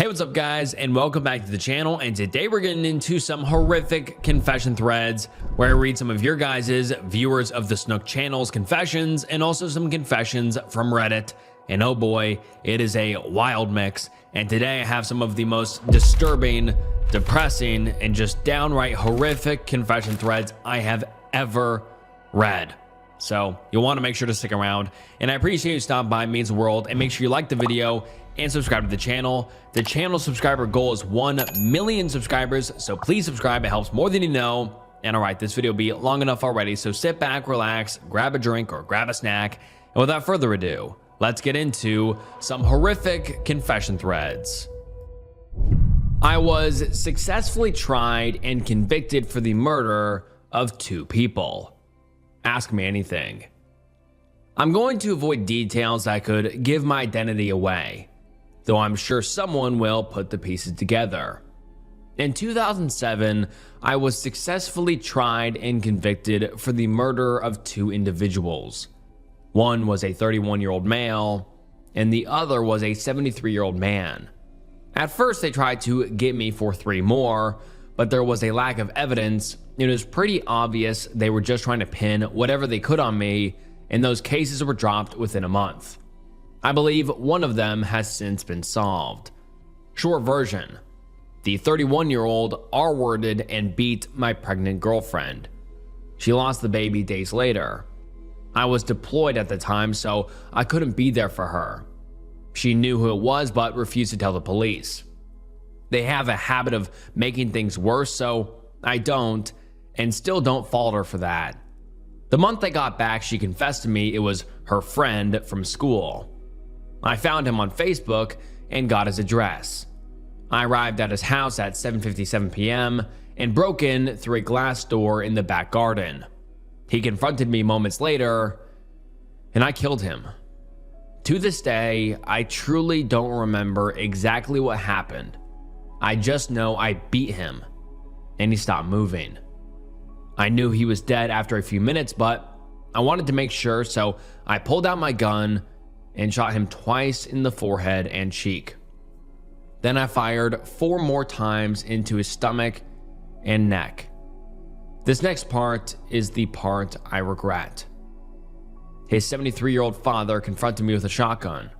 Hey, what's up guys, and welcome back to the channel. And today we're getting into some horrific confession threads where I read some of your guys' viewers of the Snook channel's confessions and also some confessions from Reddit. And oh boy, it is a wild mix. And today I have some of the most disturbing, depressing, and just downright horrific confession threads I have ever read. So you'll want to make sure to stick around, and I appreciate you stopping by. It means the world. And make sure you like the video and subscribe to the channel. The channel subscriber goal is 1 million subscribers, so please subscribe. It helps more than you know. And all right, this video will be long enough already, so sit back, relax, grab a drink or grab a snack, and without further ado, let's get into some horrific confession threads. I was successfully tried and convicted for the murder of 2 people. Ask me anything. I'm going to avoid details that could give my identity away, though I'm sure someone will put the pieces together. In 2007, I was successfully tried and convicted for the murder of 2 individuals. One was a 31-year-old male, and the other was a 73-year-old man. At first, they tried to get me for 3 more, but there was a lack of evidence. It was pretty obvious they were just trying to pin whatever they could on me, and those cases were dropped within a month. I believe one of them has since been solved. Short version: the 31-year-old R-worded and beat my pregnant girlfriend. She lost the baby days later. I was deployed at the time, so I couldn't be there for her. She knew who it was but refused to tell the police. They have a habit of making things worse, so I don't, and still don't fault her for that. The month I got back, she confessed to me it was her friend from school. I found him on Facebook and got his address. I arrived at his house at 7:57 p.m. and broke in through a glass door in the back garden. He confronted me moments later, and I killed him. To this day, I truly don't remember exactly what happened. I just know I beat him, and he stopped moving. I knew he was dead after a few minutes, but I wanted to make sure, so I pulled out my gun and shot him twice in the forehead and cheek. Then I fired 4 more times into his stomach and neck. This next part is the part I regret. His 73-year-old father confronted me with a shotgun.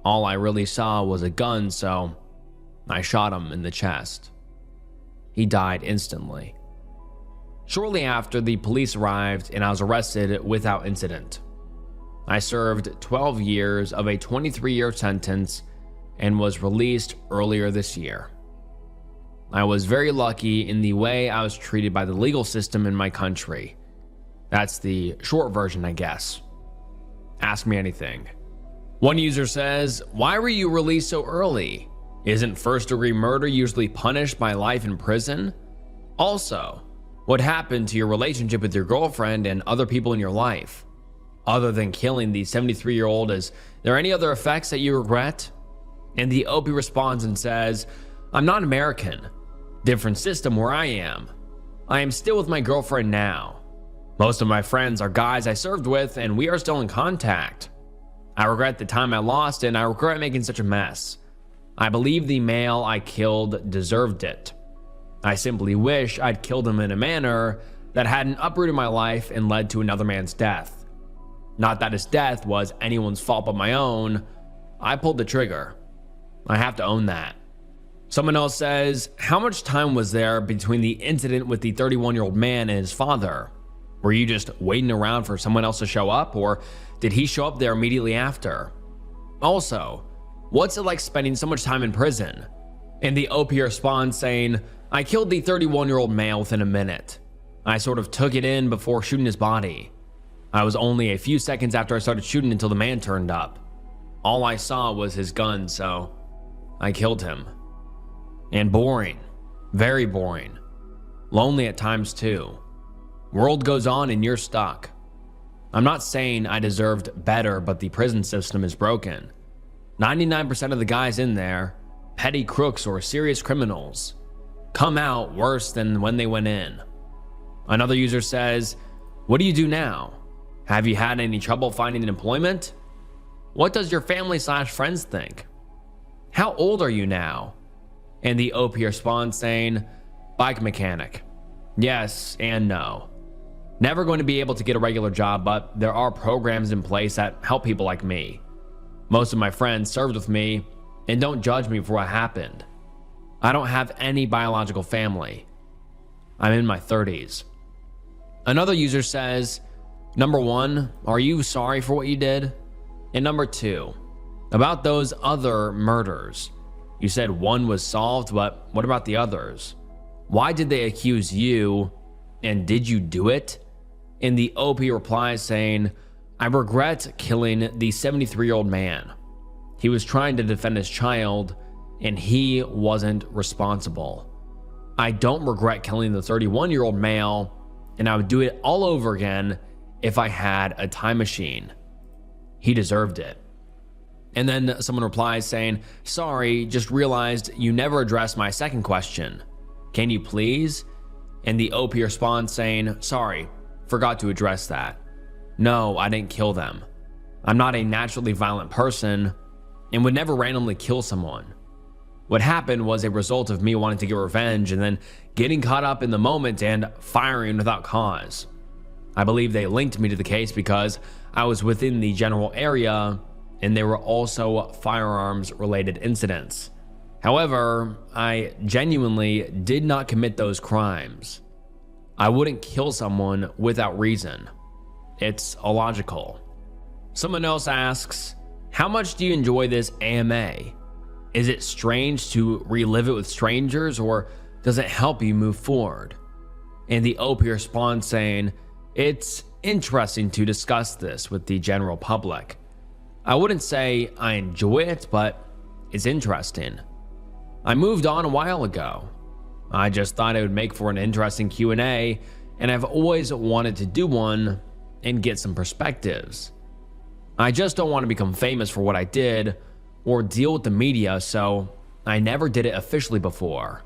All I really saw was a gun, so I shot him in the chest. He died instantly. Shortly after, the police arrived and I was arrested without incident. I served 12 years of a 23-year sentence and was released earlier this year. I was very lucky in the way I was treated by the legal system in my country. That's the short version, I guess. Ask me anything. One user says, "Why were you released so early? Isn't first-degree murder usually punished by life in prison? Also, what happened to your relationship with your girlfriend and other people in your life? Other than killing the 73-year-old, is there any other effects that you regret?" And the OP responds and says, "I'm not American. Different system where I am. I am still with my girlfriend now. Most of my friends are guys I served with, and we are still in contact. I regret the time I lost, and I regret making such a mess. I believe the male I killed deserved it. I simply wish I'd killed him in a manner that hadn't uprooted my life and led to another man's death. Not that his death was anyone's fault but my own. I pulled the trigger. I have to own that." Someone else says, "How much time was there between the incident with the 31-year-old man and his father? Were you just waiting around for someone else to show up, or did he show up there immediately after? Also, what's it like spending so much time in prison?" And the OP responds saying, "I killed the 31-year-old male within a minute. I sort of took it in before shooting his body. I was only a few seconds after I started shooting until the man turned up. All I saw was his gun, so I killed him. And boring. Very boring. Lonely at times too. World goes on and you're stuck. I'm not saying I deserved better, but the prison system is broken. 99% of the guys in there, petty crooks or serious criminals, come out worse than when they went in." Another user says, "What do you do now? Have you had any trouble finding employment? What does your family/friends think? How old are you now? And the OP responds saying, bike mechanic. Yes and no. Never going to be able to get a regular job, but there are programs in place that help people like me. Most of my friends served with me and don't judge me for what happened. I don't have any biological family. I'm in my 30s. Another user says, number 1, are you sorry for what you did? And number 2, about those other murders. You said one was solved, but what about the others? Why did they accuse you, and did you do it? And the OP replies saying, I regret killing the 73-year-old man. He was trying to defend his child, and he wasn't responsible. I don't regret killing the 31-year-old male, and I would do it all over again if I had a time machine. He deserved it. And then someone replies saying, sorry, just realized you never addressed my second question. Can you please? And the OP responds saying, sorry, forgot to address that. No, I didn't kill them. I'm not a naturally violent person and would never randomly kill someone. What happened was a result of me wanting to get revenge and then getting caught up in the moment and firing without cause. I believe they linked me to the case because I was within the general area and there were also firearms related incidents. However, I genuinely did not commit those crimes. I wouldn't kill someone without reason. It's illogical. Someone else asks, how much do you enjoy this AMA? Is it strange to relive it with strangers, or does it help you move forward? And the OP responds saying, it's interesting to discuss this with the general public. I wouldn't say I enjoy it, but it's interesting. I moved on a while ago. I just thought it would make for an interesting Q&A, and I've always wanted to do one and get some perspectives. I just don't want to become famous for what I did or deal with the media, so I never did it officially before.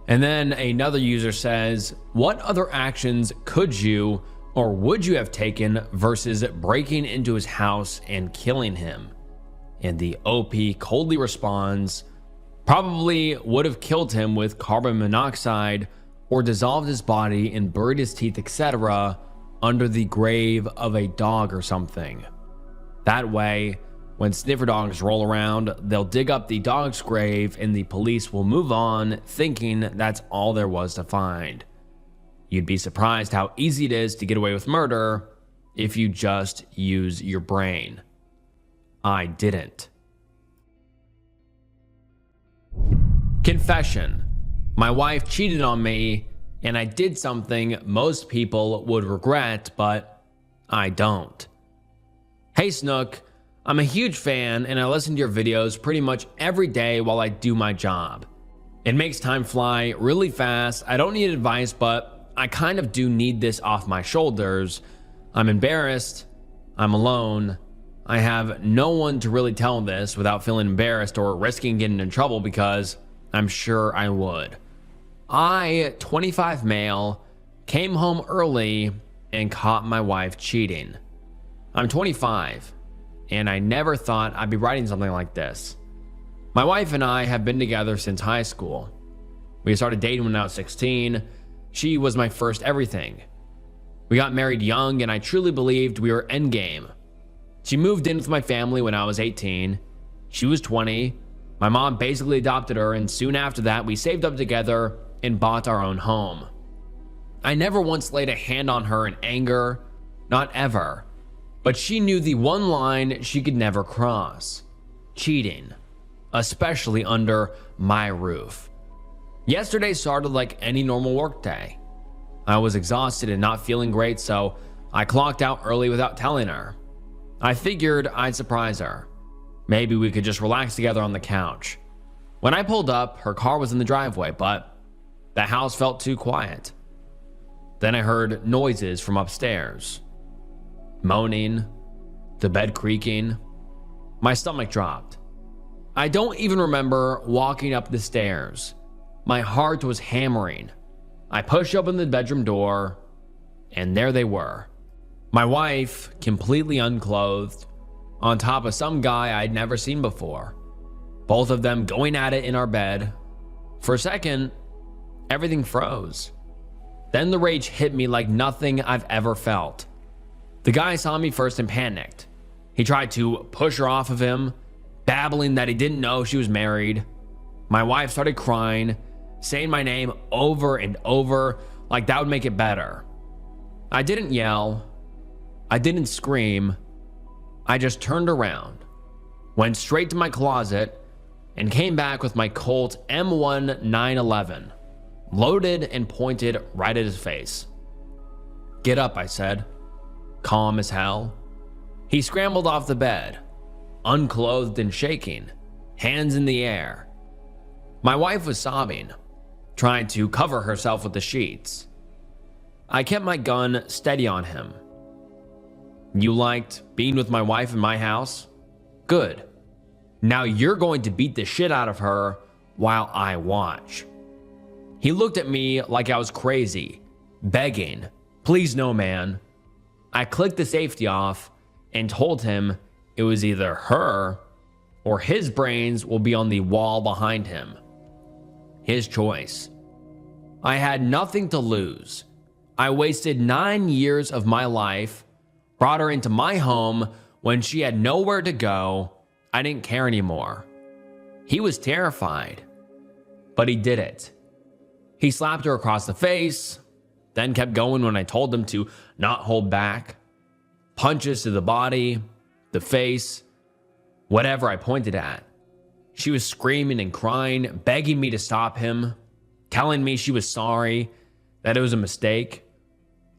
And then another user says, what other actions could you or would you have taken versus breaking into his house and killing him? And the OP coldly responds, probably would have killed him with carbon monoxide or dissolved his body and buried his teeth, etc., under the grave of a dog or something. That way, when sniffer dogs roll around, they'll dig up the dog's grave and the police will move on thinking that's all there was to find. You'd be surprised how easy it is to get away with murder if you just use your brain. I didn't. Confession. My wife cheated on me and I did something most people would regret, but I don't. Hey Snook, I'm a huge fan and I listen to your videos pretty much every day while I do my job. It makes time fly really fast. I don't need advice, but I kind of do need this off my shoulders. I'm embarrassed. I'm alone. I have no one to really tell this without feeling embarrassed or risking getting in trouble because I'm sure I would. I, 25 male, came home early and caught my wife cheating. I'm 25, and I never thought I'd be writing something like this. My wife and I have been together since high school. We started dating when I was 16. She was my first everything. We got married young, and I truly believed we were endgame. She moved in with my family when I was 18. She was 20. My mom basically adopted her, and soon after that, we saved up together and bought our own home. I never once laid a hand on her in anger, not ever. But she knew the one line she could never cross: cheating, especially under my roof. Yesterday started like any normal workday. I was exhausted and not feeling great, so I clocked out early without telling her. I figured I'd surprise her. Maybe we could just relax together on the couch. When I pulled up, her car was in the driveway, but the house felt too quiet. Then I heard noises from upstairs. Moaning, the bed creaking. My stomach dropped. I don't even remember walking up the stairs. My heart was hammering. I pushed open the bedroom door, and there they were. My wife, completely unclothed, on top of some guy I'd never seen before. both of them going at it in our bed. For a second, everything froze. Then the rage hit me like nothing I've ever felt. The guy saw me first and panicked. He tried to push her off of him, babbling that he didn't know she was married. My wife started crying, saying my name over and over like that would make it better. I didn't yell. I didn't scream. I just turned around, went straight to my closet, and came back with my Colt M1 911, loaded and pointed right at his face. "Get up," I said, calm as hell. He scrambled off the bed, unclothed and shaking, hands in the air. My wife was sobbing, trying to cover herself with the sheets. I kept my gun steady on him. "You liked being with my wife in my house? Good. Now you're going to beat the shit out of her while I watch." He looked at me like I was crazy, begging, "Please no, man." I clicked the safety off and told him it was either her or his brains will be on the wall behind him. His choice. I had nothing to lose. I wasted 9 years of my life, brought her into my home when she had nowhere to go. I didn't care anymore. He was terrified, but he did it. He slapped her across the face, then kept going when I told him to not hold back. Punches to the body, the face, whatever I pointed at. She was screaming and crying, begging me to stop him, telling me she was sorry, that it was a mistake.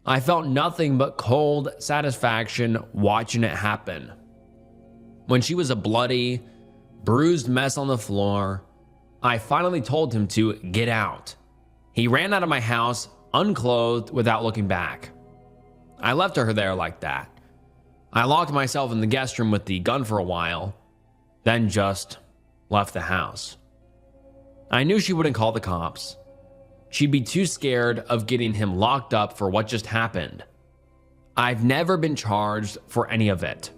I felt nothing but cold satisfaction watching it happen. When she was a bloody, bruised mess on the floor, I finally told him to get out. He ran out of my house, unclothed, without looking back. I left her there like that. I locked myself in the guest room with the gun for a while, then just left the house. I knew she wouldn't call the cops. She'd be too scared of getting him locked up for what just happened. I've never been charged for any of it.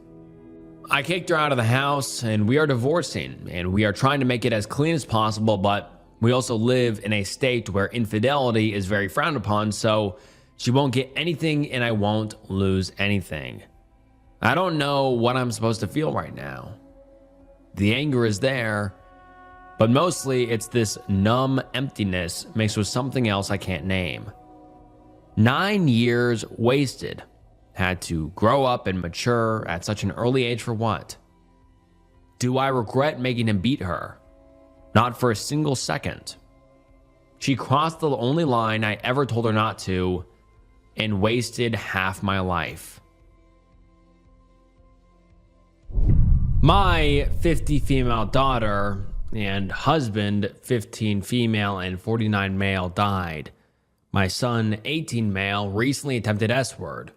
I kicked her out of the house, and we are divorcing, and we are trying to make it as clean as possible, but we also live in a state where infidelity is very frowned upon, so she won't get anything and I won't lose anything. I don't know what I'm supposed to feel right now. The anger is there, but mostly it's this numb emptiness mixed with something else I can't name. 9 years wasted. Had to grow up and mature at such an early age for what? Do I regret making him beat her? Not for a single second. She crossed the only line I ever told her not to and wasted half my life. My 50 female daughter and husband, 15 female and 49 male, died. My son, 18 male, recently attempted S-word.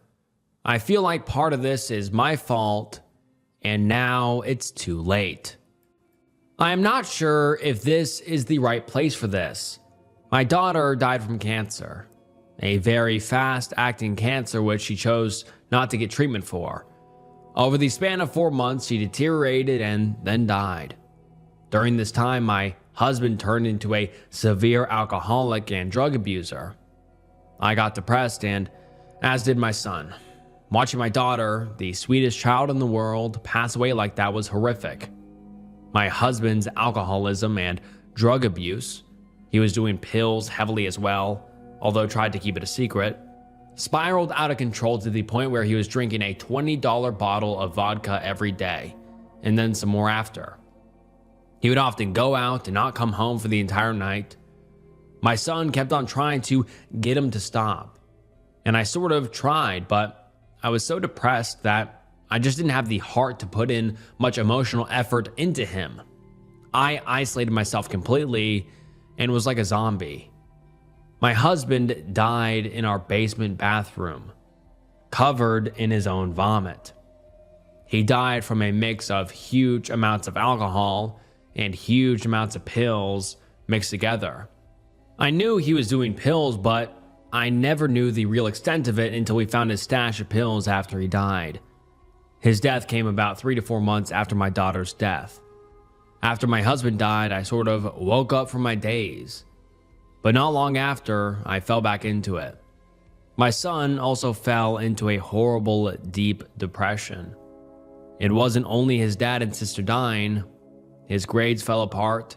I feel like part of this is my fault, and now it's too late. I am not sure if this is the right place for this. My daughter died from cancer, a very fast-acting cancer which she chose not to get treatment for. Over the span of 4 months, she deteriorated and then died. During this time, my husband turned into a severe alcoholic and drug abuser. I got depressed, and as did my son. Watching my daughter, the sweetest child in the world, pass away like that was horrific. My husband's alcoholism and drug abuse, he was doing pills heavily as well, although tried to keep it a secret, spiraled out of control to the point where he was drinking a $20 bottle of vodka every day, and then some more after. He would often go out and not come home for the entire night. My son kept on trying to get him to stop, and I sort of tried, but I was so depressed that I just didn't have the heart to put in much emotional effort into him. I isolated myself completely and was like a zombie. My husband died in our basement bathroom, covered in his own vomit. He died from a mix of huge amounts of alcohol and huge amounts of pills mixed together. I knew he was doing pills, but I never knew the real extent of it until we found his stash of pills after he died. His death came about 3 to 4 months after my daughter's death. After my husband died, I sort of woke up from my daze. But not long after, I fell back into it. My son also fell into a horrible, deep depression. It wasn't only his dad and sister dying, his grades fell apart.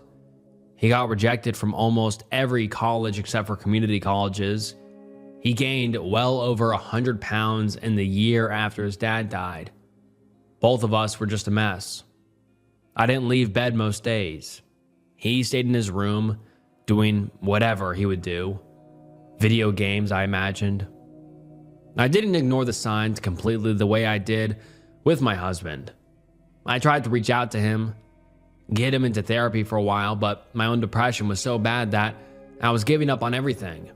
He got rejected from almost every college except for community colleges. He gained well over 100 pounds in the year after his dad died. Both of us were just a mess. I didn't leave bed most days. He stayed in his room, doing whatever he would do. Video games, I imagined. I didn't ignore the signs completely the way I did with my husband. I tried to reach out to him, get him into therapy for a while, but my own depression was so bad that I was giving up on everything.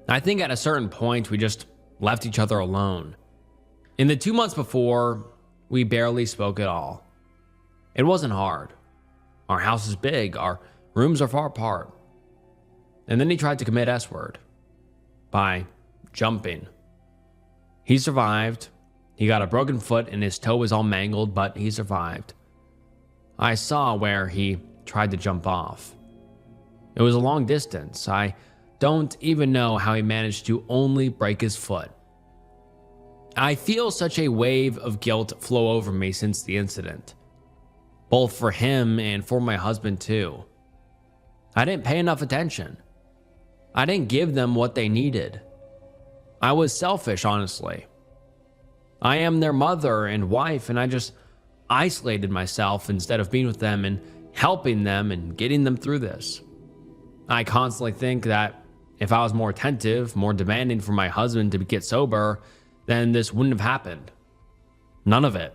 I think at a certain point, we just left each other alone. In the 2 months before, we barely spoke at all. It wasn't hard. Our house is big, our rooms are far apart. And then he tried to commit S-word by jumping. He survived. He got a broken foot and his toe was all mangled, but he survived. I saw where he tried to jump off. It was a long distance. I don't even know how he managed to only break his foot. I feel such a wave of guilt flow over me since the incident, both for him and for my husband too. I didn't pay enough attention. I didn't give them what they needed. I was selfish, honestly. I am their mother and wife, and I just isolated myself instead of being with them and helping them and getting them through this. I constantly think that if I was more attentive, more demanding for my husband to get sober, then this wouldn't have happened. None of it.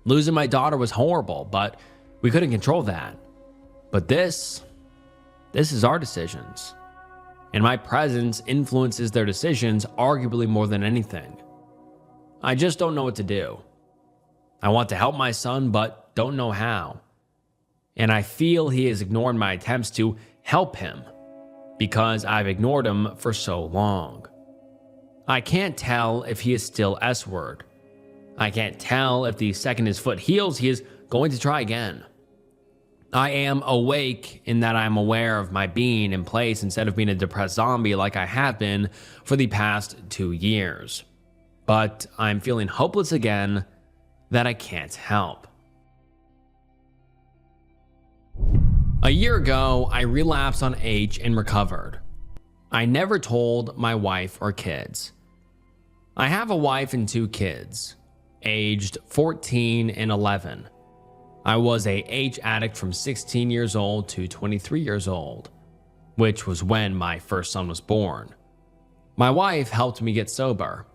Losing my daughter was horrible, but we couldn't control that. But this is our decisions. And my presence influences their decisions arguably more than anything. I just don't know what to do. I want to help my son, but don't know how. And I feel he has ignored my attempts to help him because I've ignored him for so long. I can't tell if he is still S-word. I can't tell if the second his foot heals, he is going to try again. I am awake in that I'm aware of my being in place instead of being a depressed zombie like I have been for the past 2 years. But I'm feeling hopeless again that I can't help. A year ago, I relapsed on H and recovered. I never told my wife or kids. I have a wife and 2 kids, aged 14 and 11. I was a H addict from 16 years old to 23 years old, which was when my first son was born. My wife helped me get sober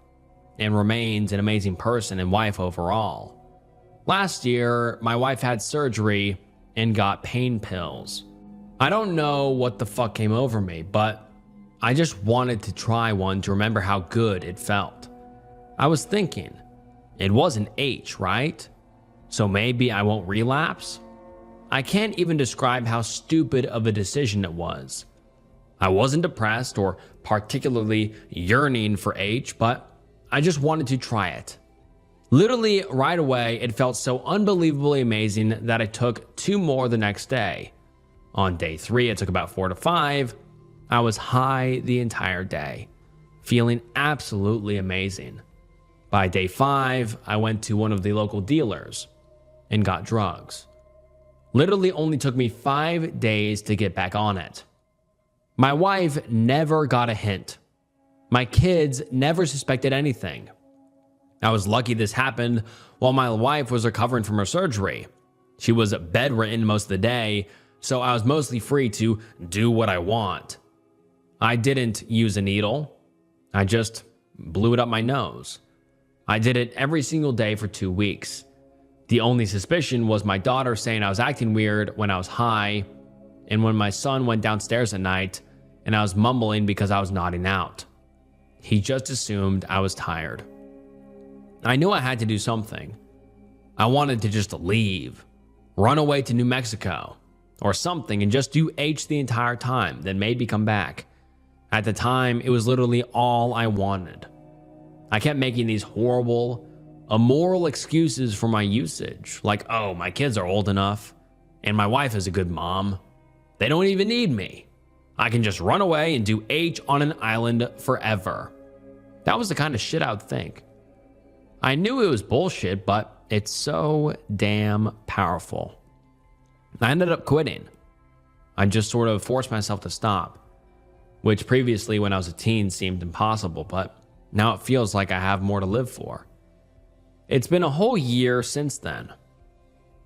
and remains an amazing person and wife overall. Last year, my wife had surgery and got pain pills. I don't know what the fuck came over me, but I just wanted to try one to remember how good it felt. I was thinking, it wasn't H, right? So maybe I won't relapse? I can't even describe how stupid of a decision it was. I wasn't depressed or particularly yearning for H, but I just wanted to try it. Literally right away, it felt so unbelievably amazing that I took 2 more the next day. On day 3, it took about 4 to 5. I was high the entire day, feeling absolutely amazing. By day 5, I went to one of the local dealers and got drugs. Literally only took me 5 days to get back on it. My wife never got a hint. My kids never suspected anything. I was lucky this happened while my wife was recovering from her surgery. She was bedridden most of the day, so I was mostly free to do what I want. I didn't use a needle. I just blew it up my nose. I did it every single day for 2 weeks. The only suspicion was my daughter saying I was acting weird when I was high, and when my son went downstairs at night and I was mumbling because I was nodding out. He just assumed I was tired. I knew I had to do something. I wanted to just leave, run away to New Mexico or something and just do H the entire time, then maybe come back. At the time, it was literally all I wanted. I kept making these horrible, immoral excuses for my usage, like, oh, my kids are old enough. And my wife is a good mom. They don't even need me. I can just run away and do H on an island forever. That was the kind of shit I would think. I knew it was bullshit, but it's so damn powerful. I ended up quitting. I just sort of forced myself to stop, which previously when I was a teen seemed impossible, but now it feels like I have more to live for. It's been a whole year since then.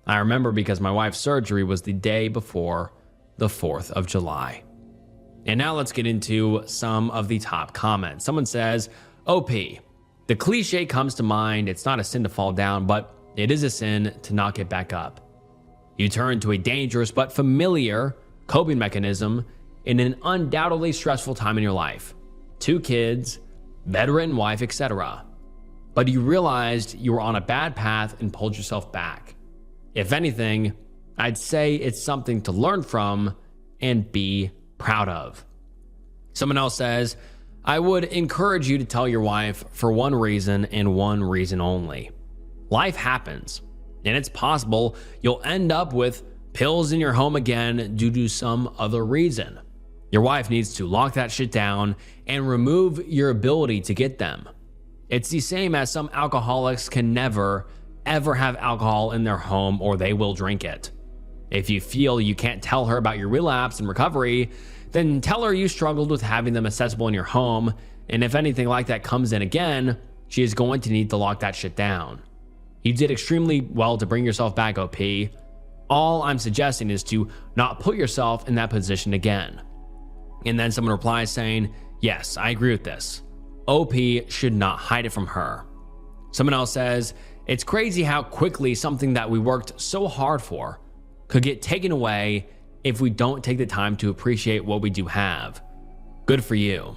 I remember because my wife's surgery was the day before the 4th of July. And now let's get into some of the top comments. Someone says, OP, the cliche comes to mind, it's not a sin to fall down, but it is a sin to not get back up. You turn to a dangerous but familiar coping mechanism in an undoubtedly stressful time in your life. 2 kids, bedridden wife, etc. But you realized you were on a bad path and pulled yourself back. If anything, I'd say it's something to learn from and be proud of. Someone else says, I would encourage you to tell your wife for one reason and one reason only. Life happens, and it's possible you'll end up with pills in your home again due to some other reason. Your wife needs to lock that shit down and remove your ability to get them. It's the same as some alcoholics can never, ever have alcohol in their home or they will drink it. If you feel you can't tell her about your relapse and recovery, then tell her you struggled with having them accessible in your home, and if anything like that comes in again, she is going to need to lock that shit down. You did extremely well to bring yourself back, OP. All I'm suggesting is to not put yourself in that position again. And then someone replies saying, yes, I agree with this. OP should not hide it from her. Someone else says, it's crazy how quickly something that we worked so hard for could get taken away if we don't take the time to appreciate what we do have. Good for you.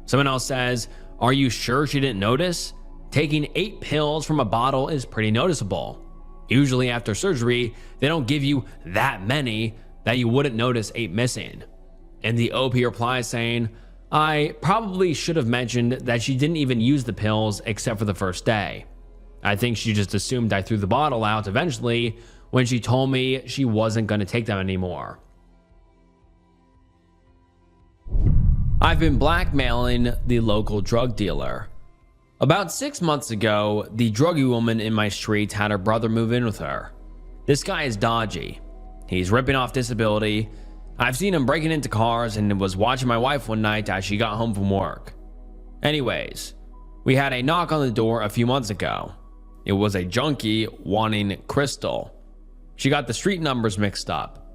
Someone else says, are you sure she didn't notice? Taking 8 pills from a bottle is pretty noticeable. Usually after surgery, they don't give you that many that you wouldn't notice 8 missing. And the OP replies saying, I probably should have mentioned that she didn't even use the pills except for the first day. I think she just assumed I threw the bottle out eventually when she told me she wasn't going to take them anymore. I've been blackmailing the local drug dealer. About 6 months ago, the druggy woman in my street had her brother move in with her. This guy is dodgy. He's ripping off disability. I've seen him breaking into cars and was watching my wife one night as she got home from work. Anyways, we had a knock on the door a few months ago. It was a junkie wanting crystal. She got the street numbers mixed up.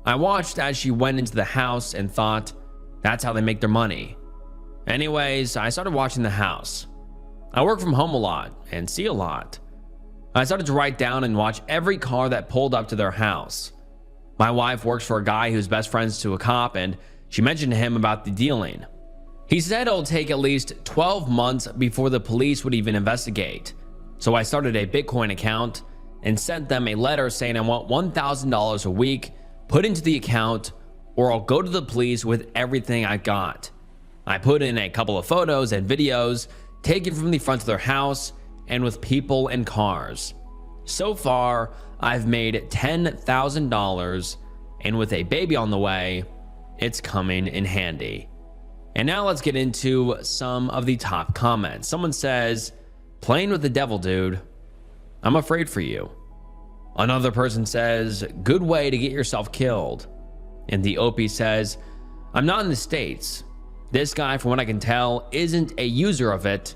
I watched as she went into the house and thought, that's how they make their money. Anyways, I started watching the house. I work from home a lot and see a lot. I started to write down and watch every car that pulled up to their house. My wife works for a guy who's best friends to a cop, and she mentioned to him about the dealing. He said it'll take at least 12 months before the police would even investigate. So I started a Bitcoin account and sent them a letter saying I want $1,000 a week put into the account or I'll go to the police with everything I got. I put in a couple of photos and videos taken from the front of their house and with people and cars. So far, I've made $10,000, and with a baby on the way, it's coming in handy. And now let's get into some of the top comments. Someone says, playing with the devil, dude. I'm afraid for you. Another person says, good way to get yourself killed. And the OP says, I'm not in the States. This guy, from what I can tell, isn't a user of it.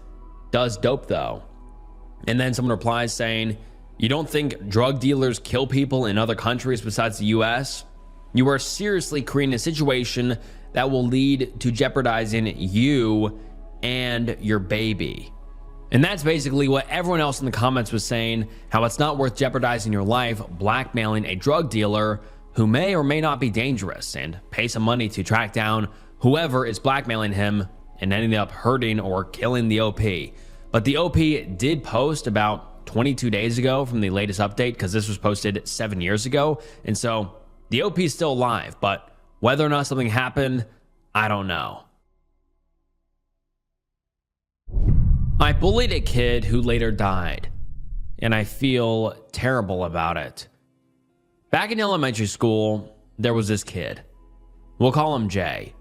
Does dope though. And then someone replies saying, you don't think drug dealers kill people in other countries besides the US? You are seriously creating a situation that will lead to jeopardizing you and your baby. And that's basically what everyone else in the comments was saying, how it's not worth jeopardizing your life blackmailing a drug dealer who may or may not be dangerous, and pay some money to track down whoever is blackmailing him and ending up hurting or killing the OP. But the OP did post about 22 days ago from the latest update, because this was posted 7 years ago. And so the OP is still alive, but whether or not something happened, I don't know. I bullied a kid who later died, and I feel terrible about it. Back in elementary school, there was this kid. We'll call him Jay,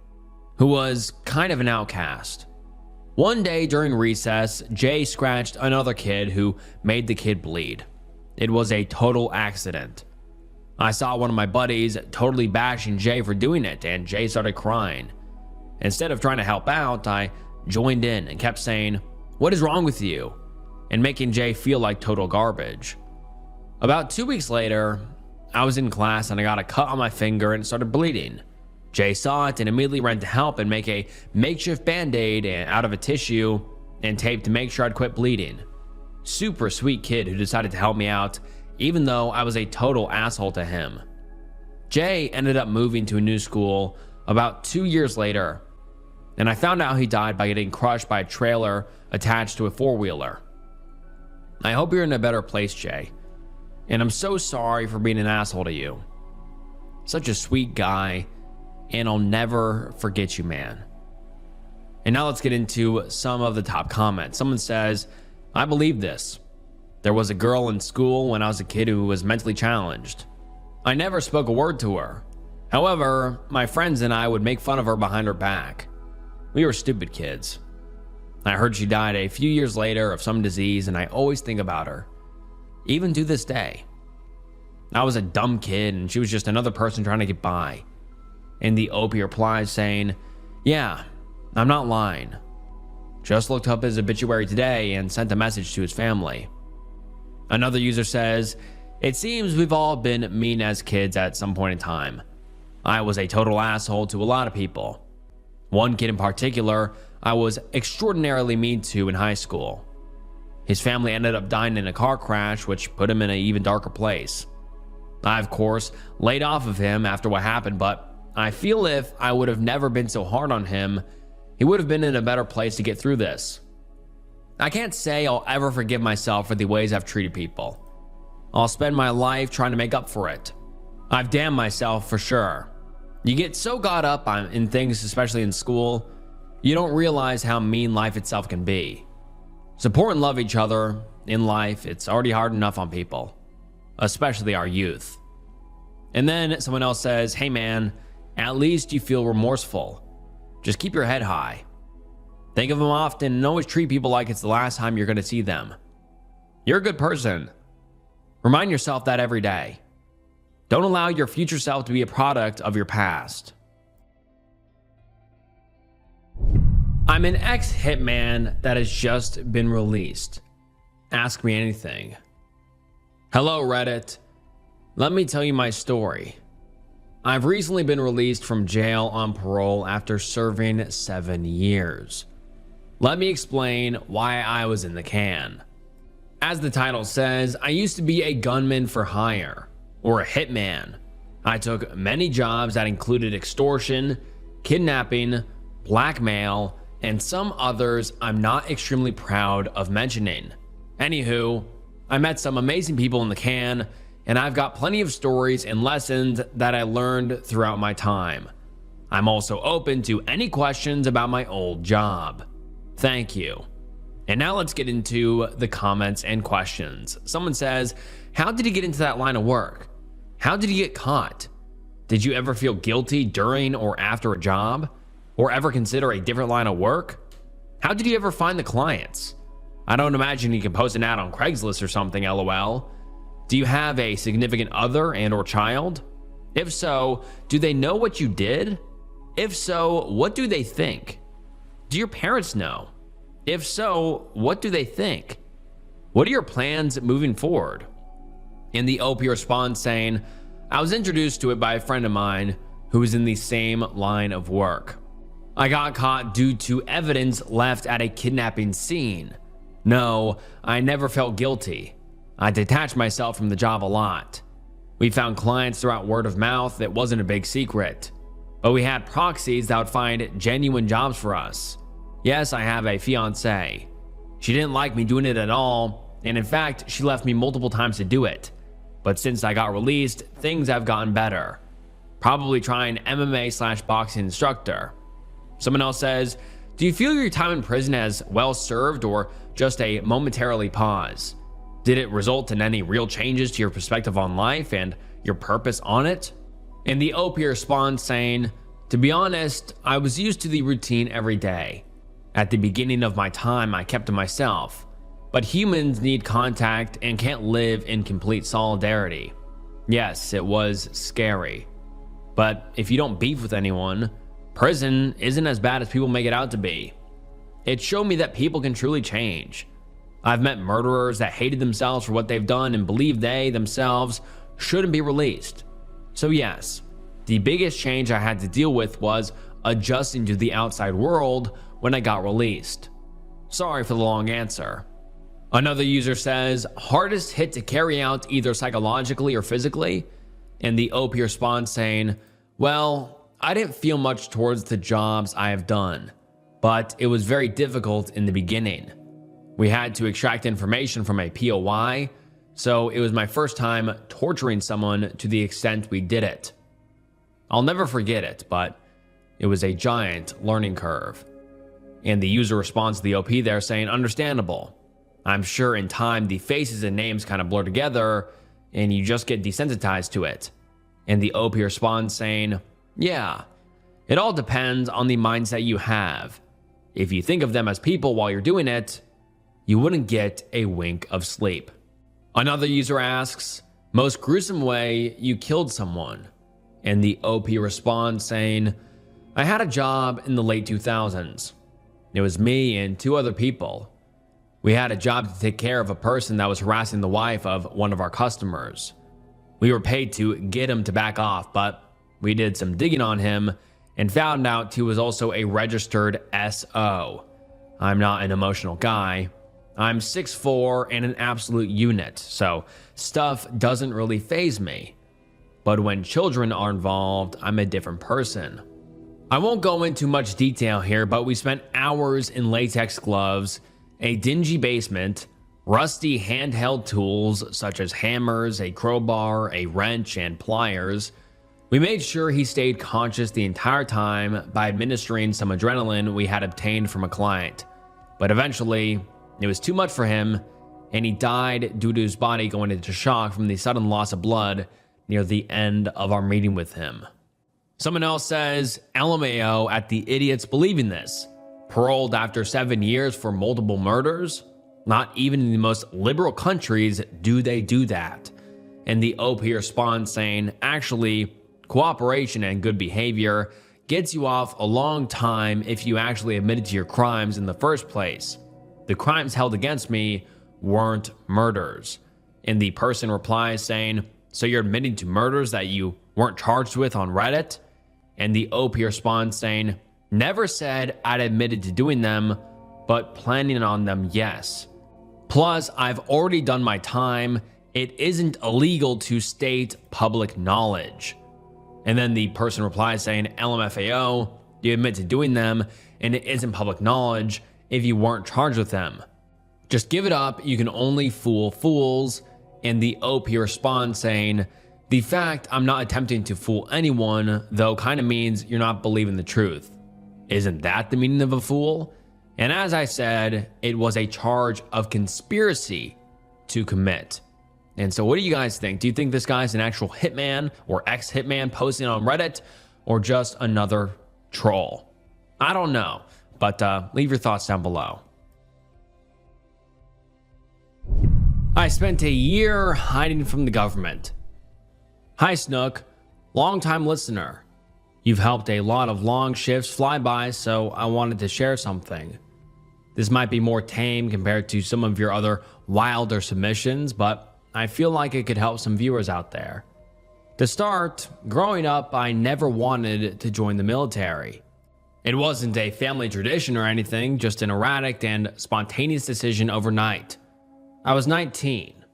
who was kind of an outcast. One day during recess, Jay scratched another kid who made the kid bleed. It was a total accident. I saw one of my buddies totally bashing Jay for doing it, and Jay started crying. Instead of trying to help out, I joined in and kept saying, "What is wrong with you?" and making Jay feel like total garbage. About 2 weeks later, I was in class and I got a cut on my finger and it started bleeding. Jay saw it and immediately ran to help and make a makeshift band-aid out of a tissue and tape to make sure I'd quit bleeding. Super sweet kid who decided to help me out, even though I was a total asshole to him. Jay ended up moving to a new school about 2 years later, and I found out he died by getting crushed by a trailer attached to a four-wheeler. I hope you're in a better place, Jay, and I'm so sorry for being an asshole to you. Such a sweet guy, and I'll never forget you, man. And now let's get into some of the top comments. Someone says, "I believe this. There was a girl in school when I was a kid who was mentally challenged. I never spoke a word to her. However, my friends and I would make fun of her behind her back. We were stupid kids. I heard she died a few years later of some disease, and I always think about her, even to this day. I was a dumb kid, and she was just another person trying to get by." And the Opie replies saying, "Yeah, I'm not lying. Just looked up his obituary today and sent a message to his family." Another user says, "It seems we've all been mean as kids at some point in time. I was a total asshole to a lot of people. One kid in particular, I was extraordinarily mean to in high school. His family ended up dying in a car crash, which put him in an even darker place. I, of course, laid off of him after what happened, but I feel if I would have never been so hard on him, he would have been in a better place to get through this. I can't say I'll ever forgive myself for the ways I've treated people. I'll spend my life trying to make up for it. I've damned myself for sure. You get so caught up in things, especially in school, you don't realize how mean life itself can be. Support and love each other in life. It's already hard enough on people, especially our youth." And then someone else says, "Hey man, at least you feel remorseful. Just keep your head high. Think of them often and always treat people like it's the last time you're going to see them. You're a good person. Remind yourself that every day. Don't allow your future self to be a product of your past." I'm an ex-hitman that has just been released. Ask me anything. Hello, Reddit. Let me tell you my story. I've recently been released from jail on parole after serving 7 years. Let me explain why I was in the can. As the title says, I used to be a gunman for hire, or a hitman. I took many jobs that included extortion, kidnapping, blackmail, and some others I'm not extremely proud of mentioning. Anywho, I met some amazing people in the can, and I've got plenty of stories and lessons that I learned throughout my time. I'm also open to any questions about my old job. Thank you. And now let's get into the comments and questions. Someone says, "How did you get into that line of work? How did you get caught? Did you ever feel guilty during or after a job? Or ever consider a different line of work? How did you ever find the clients? I don't imagine you can post an ad on Craigslist or something, LOL. Do you have a significant other and or child? If so, do they know what you did? If so, what do they think? Do your parents know? If so, what do they think? What are your plans moving forward?" And the OP responds saying, "I was introduced to it by a friend of mine who was in the same line of work. I got caught due to evidence left at a kidnapping scene. No, I never felt guilty. I detached myself from the job a lot. We found clients throughout word of mouth that wasn't a big secret. But we had proxies that would find genuine jobs for us. Yes, I have a fiance. She didn't like me doing it at all, and in fact, she left me multiple times to do it. But since I got released, things have gotten better. Probably trying MMA/boxing instructor." Someone else says, "Do you feel your time in prison as well served or just a momentarily pause? Did it result in any real changes to your perspective on life? And your purpose on it? And the OP responds saying, to be honest, I was used to the routine every day. At the beginning of my time, I kept to myself. But humans need contact and can't live in complete solidarity. Yes, it was scary. But if you don't beef with anyone, prison isn't as bad as people make it out to be. It showed me that people can truly change. I've met murderers that hated themselves for what they've done and believed they themselves shouldn't be released. So yes, the biggest change I had to deal with was adjusting to the outside world when I got released. Sorry for the long answer. Another user says, hardest hit to carry out either psychologically or physically? And the OP responds saying, well, I didn't feel much towards the jobs I have done, but it was very difficult in the beginning. We had to extract information from a POI, so it was my first time torturing someone to the extent we did it. I'll never forget it, but it was a giant learning curve. And the user responds to the OP there saying, understandable. I'm sure in time the faces and names kind of blur together and you just get desensitized to it. And the OP responds saying, yeah, it all depends on the mindset you have. If you think of them as people while you're doing it, you wouldn't get a wink of sleep. Another user asks, most gruesome way you killed someone? And the OP responds saying, I had a job in the late 2000s. It was me and 2 other people. We had a job to take care of a person that was harassing the wife of one of our customers. We were paid to get him to back off, but we did some digging on him and found out he was also a registered SO. I'm not an emotional guy. I'm 6'4" and an absolute unit, so stuff doesn't really faze me. But when children are involved, I'm a different person. I won't go into much detail here, but we spent hours in latex gloves, a dingy basement, rusty handheld tools such as hammers, a crowbar, a wrench, and pliers. We made sure he stayed conscious the entire time by administering some adrenaline we had obtained from a client. But eventually, it was too much for him, and he died due to his body going into shock from the sudden loss of blood near the end of our meeting with him. Someone else says, LMAO at the idiots believing this. Paroled after 7 years for multiple murders? Not even in the most liberal countries do they do that. And the OP responds saying, actually, cooperation and good behavior gets you off a long time if you actually admitted to your crimes in the first place. The crimes held against me weren't murders. And the person replies saying, so you're admitting to murders that you weren't charged with on Reddit? And the OP responds saying, never said I'd admitted to doing them, but planning on them, yes. Plus, I've already done my time. It isn't illegal to state public knowledge. And then the person replies saying, LMFAO, you admit to doing them, and it isn't public knowledge if you weren't charged with them. Just give it up, you can only fool fools. And the OP responds saying, the fact I'm not attempting to fool anyone, though, kind of means you're not believing the truth. Isn't that the meaning of a fool? And as I said, it was a charge of conspiracy to commit. And so what do you guys think? Do you think this guy's an actual hitman or ex-hitman posting on Reddit, or just another troll? I don't know, but leave your thoughts down below. I spent a year hiding from the government. Hi Snook, long-time listener. You've helped a lot of long shifts fly by, so I wanted to share something. This might be more tame compared to some of your other wilder submissions, but I feel like it could help some viewers out there. To start, growing up, I never wanted to join the military. It wasn't a family tradition or anything, just an erratic and spontaneous decision overnight. I was 19,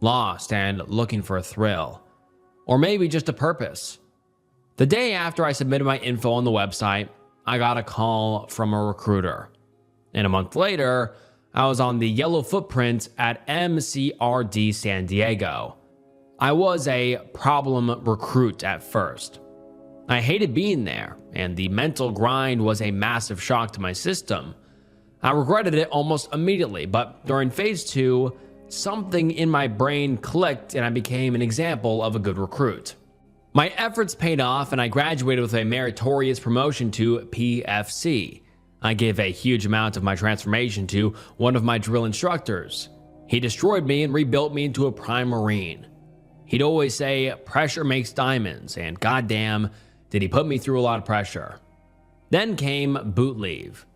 lost and looking for a thrill. Or maybe just a purpose. The day after I submitted my info on the website, I got a call from a recruiter. And a month later, I was on the yellow footprint at MCRD San Diego. I was a problem recruit at first. I hated being there, and the mental grind was a massive shock to my system. I regretted it almost immediately, but during phase 2, something in my brain clicked and I became an example of a good recruit. My efforts paid off and I graduated with a meritorious promotion to PFC. I gave a huge amount of my transformation to one of my drill instructors. He destroyed me and rebuilt me into a prime Marine. He'd always say, pressure makes diamonds, and goddamn, did he put me through a lot of pressure. Then came boot leave.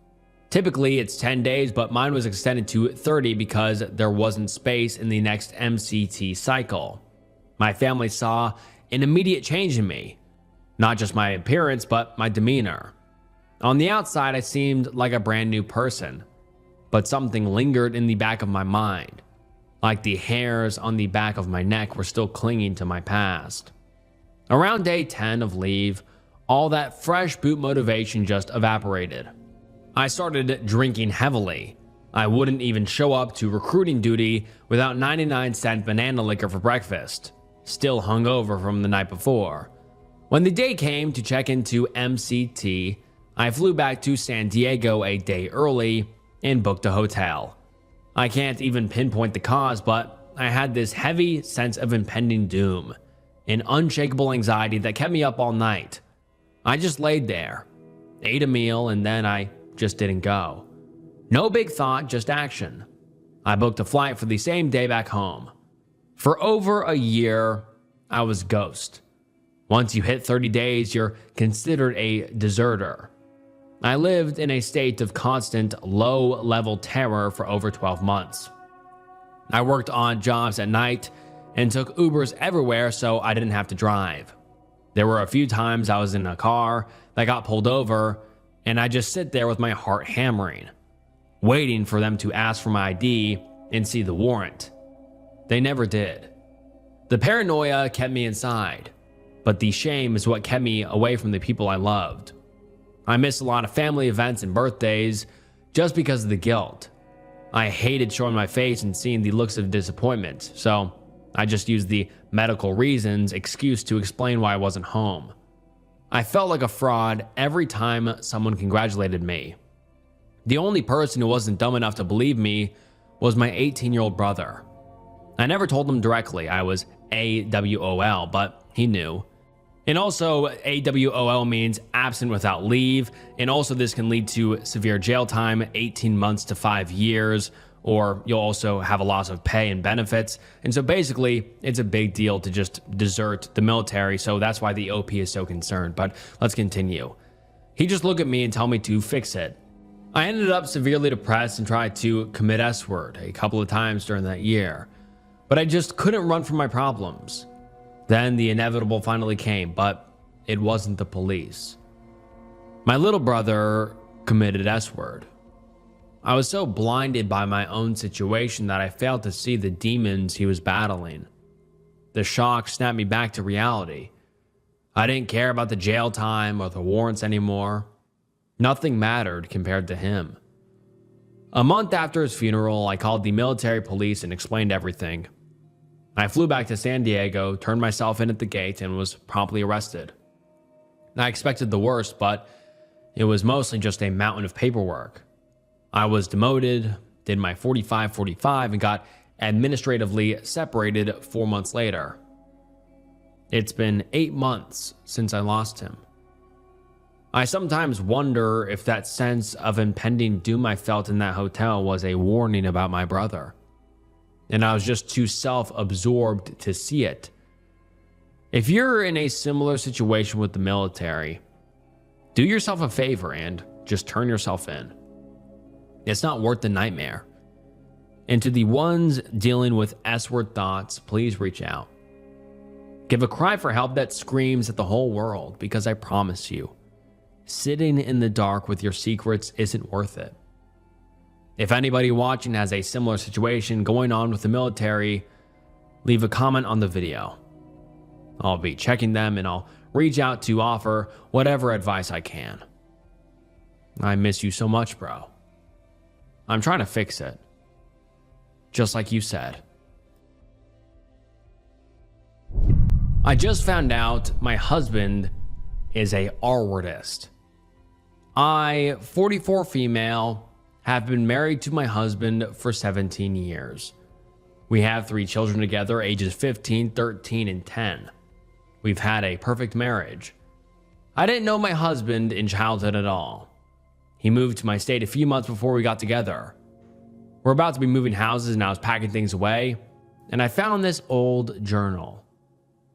Typically it's 10 days, but mine was extended to 30 because there wasn't space in the next MCT cycle. My family saw an immediate change in me, not just my appearance, but my demeanor. On the outside, I seemed like a brand new person, but something lingered in the back of my mind, like the hairs on the back of my neck were still clinging to my past. Around day 10 of leave, all that fresh boot motivation just evaporated. I started drinking heavily. I wouldn't even show up to recruiting duty without 99-cent banana liquor for breakfast, still hungover from the night before. When the day came to check into MCT, I flew back to San Diego a day early and booked a hotel. I can't even pinpoint the cause, but I had this heavy sense of impending doom, an unshakable anxiety that kept me up all night. I just laid there, ate a meal, and then I just didn't go. No big thought, just action. I booked a flight for the same day back home. For over a year, I was ghost. Once you hit 30 days, you're considered a deserter. I lived in a state of constant low-level terror for over 12 months. I worked odd jobs at night and took Ubers everywhere so I didn't have to drive. There were a few times I was in a car that got pulled over and I just sit there with my heart hammering, waiting for them to ask for my ID and see the warrant. They never did. The paranoia kept me inside, but the shame is what kept me away from the people I loved. I missed a lot of family events and birthdays just because of the guilt. I hated showing my face and seeing the looks of disappointment, so I just used the medical reasons excuse to explain why I wasn't home. I felt like a fraud every time someone congratulated me. The only person who wasn't dumb enough to believe me was my 18-year-old brother. I never told him directly I was AWOL, but he knew. And also, AWOL means absent without leave, and also this can lead to severe jail time, 18 months to 5 years, or you'll also have a loss of pay and benefits. And so basically, it's a big deal to just desert the military, so that's why the OP is so concerned. But let's continue. He just looked at me and told me to fix it. I ended up severely depressed and tried to commit S-word a couple of times during that year, but I just couldn't run from my problems. Then the inevitable finally came, but it wasn't the police. My little brother committed S-word. I was so blinded by my own situation that I failed to see the demons he was battling. The shock snapped me back to reality. I didn't care about the jail time or the warrants anymore. Nothing mattered compared to him. A month after his funeral, I called the military police and explained everything. I flew back to San Diego, turned myself in at the gate, and was promptly arrested. I expected the worst, but it was mostly just a mountain of paperwork. I was demoted, did my 45-45, and got administratively separated 4 months later. It's been 8 months since I lost him. I sometimes wonder if that sense of impending doom I felt in that hotel was a warning about my brother, and I was just too self-absorbed to see it. If you're in a similar situation with the military, do yourself a favor and just turn yourself in. It's not worth the nightmare. And to the ones dealing with S-word thoughts, please reach out. Give a cry for help that screams at the whole world, because I promise you, sitting in the dark with your secrets isn't worth it. If anybody watching has a similar situation going on with the military, leave a comment on the video. I'll be checking them and I'll reach out to offer whatever advice I can. I miss you so much, bro. I'm trying to fix it. Just like you said. I just found out my husband is a R-wordist. I, 44 female, have been married to my husband for 17 years. We have 3 children together, ages 15, 13, and 10. We've had a perfect marriage. I didn't know my husband in childhood at all. He moved to my state a few months before we got together. We're about to be moving houses and I was packing things away, and I found this old journal.